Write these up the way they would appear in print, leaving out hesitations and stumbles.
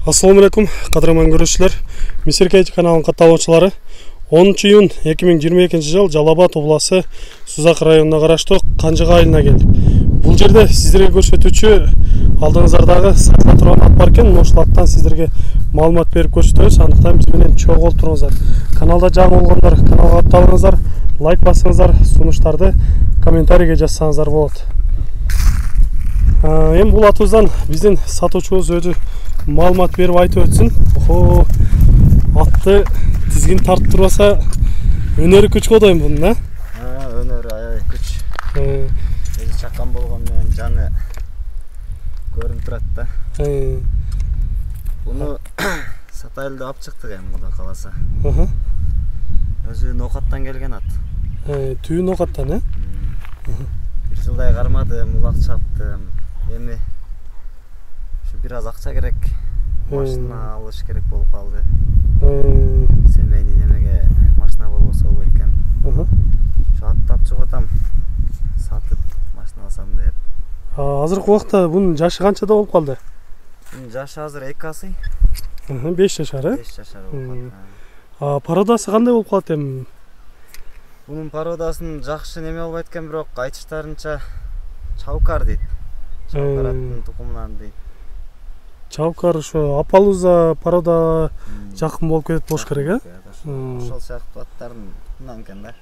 Assalamu alaikum, qadırman görüşçüler. Misirkeci kanalının katılımcıları. 10 iyun 2022 жыл Жалал-Абад обласы Сузак районуна караштуу Канжыга айылына келдик. Бул жерде сиздерге көрсөтүүчү алдыңыздардағы сатыла турган ат бар экен. Ошол аттан сиздерге маалымат берип көрсөтөбүз. Андыктан биз менен чогуу туруңуздар. Каналда жаңы болгондор каналга атталыңыздар, лайк басыңыздар, сунуштарды комментарийге жазсаңыздар болот. Эми бул атыбыздан биздин сатуучубуз өзү маалымат берип айтып өтсүн. Атты тизгин тартып турбаса өнөрү күч го дейм бунун, Өнөрү аябай күч. Өзү чакан болгон менен жаны көрүнүп турат да. Буну сатайлды алып чыктык эми Кудай кааласа. Өзү Нокаттан келген ат. Түйүн Нокаттан, Бир жылдай кармадым, улак чаптым. Эми ушу бир аз акча керек. Машина алыш керек болуп калды. Семейный немеге машина болбосо болбойт экен. Ушу атты алып чыгып атам. Сатып машина алсам деп. Азыркы убакта бунун жашы канчада болуп калды? Бунун жашы азыр 2 асый. 5 жашар, 5 жашар болуп калды. Пародасы кандай болуп калат эми? Бунун пародасын жакшы неме болбойт экен, бирок айтыштарынча чаукар дейт. Чаукар аттын тукумунан дейт. Чаукар ошо Апалуза парода жакын болуп кетет болуш керек, Ошол сыяктуу аттардын тукумунан экен да.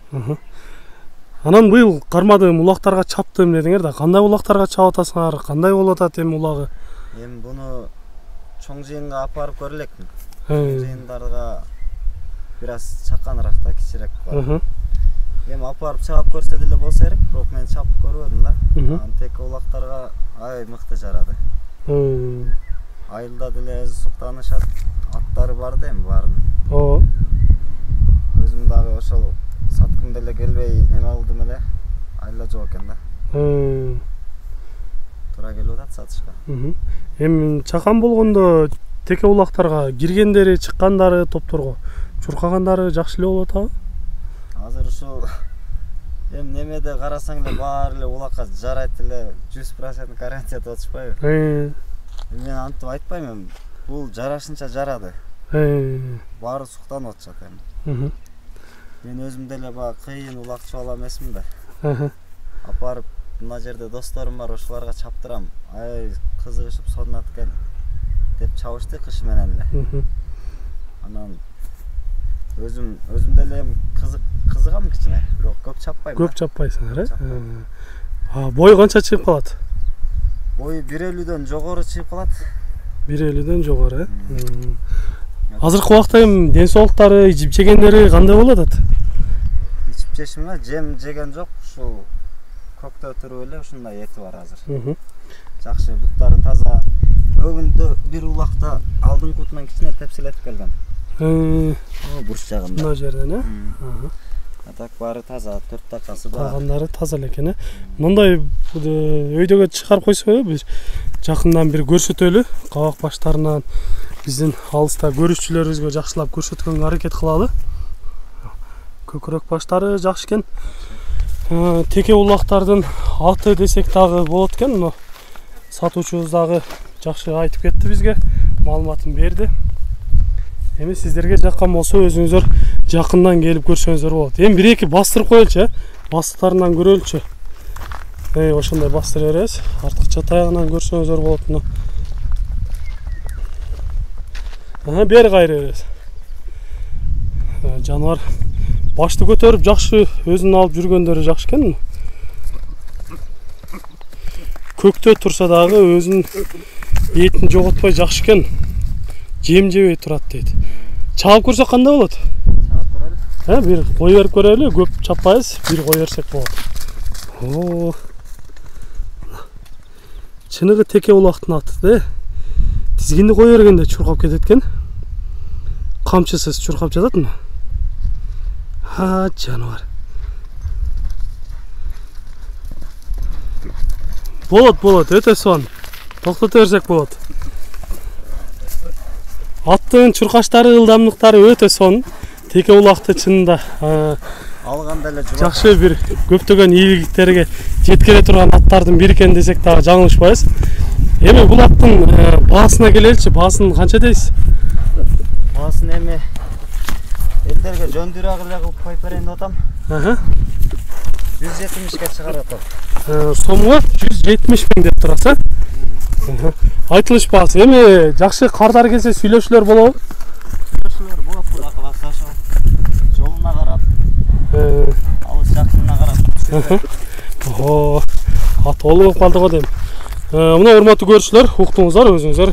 Анан быйыл кармадым, улактарга чаптым дедиңер да. Кандай улактарга чап атасыңар? Кандай болуп атат эми улагы? Эми буну чоң жыйынга алып барып көрө элекмин. Чоң жыйындарга бир аз чаканыраак да, кичирээк бар. Эми алып барып чаап көрсө деле болсо керек, бирок мен чапып көрбөдүм да. Анан тек улактарга аябай мыкты жарады. Айылда деле өзү суктанышат, аттары бар да эми баарынын. Өзүм дагы ошол саткым деле келбей неме кылдым эле, айылда жок экен да. Туура келип атат сатышка. Эми чакан болгондо теке улактарга киргендери, чыккандары топторго чуркагандары жакшы эле болуп атабы? Азыр ушул эми немеде карасаң эле баары эле улакка жарайт эле, 100% гарантия деп атышпайбы? Мен антип айтпайм, бул жарашынча жарады. Баары суктанып атышат эми. Мен өзүм деле баа кыйын улакчы бала эмесмин да. Апарып мына жерде досторум бар, ошолорго чаптырам. Ай, кызыгышып сонат экен деп чабышты кыш менен эле. Анан өзүм деле кызыгам кичине, бирок көп чаппайм. Көп чаппайсыңар, Бой канча чыгып калат? Бой 1.50дөн жогору чыгып калат. 1.50дөн жогору, Азыркы убакта эми ден соолуктары, ичип жегендери кандай болуп атат? Ичип жешимге жем жеген жок, ушул көктө туруп эле ушундай эти бар азыр. Жакшы, буттары таза. Өгүндө бир улакта алдыңкы бутунан кичине тепселетип келген. Бурч жагында. Мына жерден, Так баары таза, 4 такасы бар. Калгандары таза экен, Мындай өйдөгө чыгарып койсо, бир жакындан бир көрсөтөлү, кабак баштарынан биздин алыста көрүүчүлөрүбүзгө жакшылап көрсөткөнгө аракет кылалы. Көкүрөк баштары жакшы экен. Теке улактардын аты десек дагы болот экен, но сатуучубуз дагы жакшы айтып кетти бизге, маалыматын берди. Эми сиздерге жаккан болсо өзүңүздөр жакындан келип көрсөңүздөр болот. Эми бир-эки бастырып коелучу, бастыктарынан көрөлүчү. Ошондой бастыра беребиз. Артыкча таягынан көрсөңүздөр болот. Бери кайра беребиз. Жаныбар башты көтөрүп жакшы өзүн алып жүргөндөрү жакшы экен. Көктө турса дагы өзүн этин жоготпой жакшы экен. Жем жебей турат дейт. Чаап көрсөк кандай болот? Чаап көрөлү. Бир кой берип көрөлү, көп чаппайбыз, бир кой берсек болот. Чыныгы теке улактын аты, Тизгинди кой бергенде чуркап кетет экен. Камчысыз чуркап жататмы? Жаныбар. Болот, өтө сонун. Токтото берсек болот. Аттын чуркаштары, ылдамдыктары өтө сонун. Теке улакты чынында алганда эле жубат. Жакшы бир көптөгөн ийгиликтерге жеткире турган аттардын бири экен десек дагы жаңылышпайбыз. Эми бул аттын баасына келеличи. Баасын канча дейсиз? Баасын эми элдерге жөндүрөк эле кылып коюп берейин деп атам. 170ке чыгарып атам. Сомго 170 миң деп турасыз. Айтылыш баасы. Эми жакшы кардар келсе сүйлөшүүлөр болобу? Сүйлөшүүлөр болот, Кудай кааласа ошол жолуна карап, алыс жакынына карап. Ат болуп калды го дейм. Мына урматтуу көрүүчүлөр, уктуңуздар, өзүңүздөр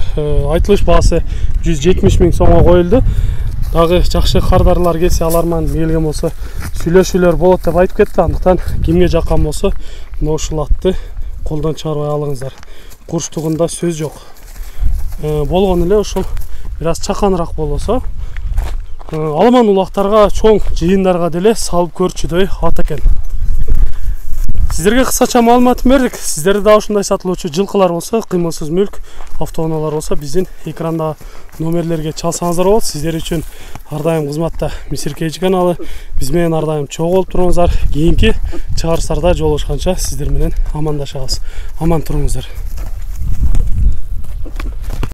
айтылыш баасы 170 миң сомго коюлду. Дагы жакшы кардарлар келсе алар менен келген болсо сүйлөшүүлөр болот деп айтып кетти. Андыктан кимге жаккан болсо мына ушул атты колдон чыгарбай алыңыздар. Курчтугунда сөз жок. Болгон эле ушул бир аз чаканыраак болсо, аламан улактарга, чоң жыйындарга деле салып көрчүдөй ат экен. Сиздерге кыскача маалымат бердик. Сиздерде да ушундай сатылуучу жылкылар болсо, кыймылсыз мүлк, автоунаалар болсо, биздин экранда номерлерге чалсаңыздар болот. Сиздер үчүн ар дайым кызматта Мисир Кейджи каналы. Биз менен ар дайым чогуу болуп туруңуздар. Кийинки чыгарыштарда жолугушканча сиздер менен амандашабыз. Аман туруңуздар.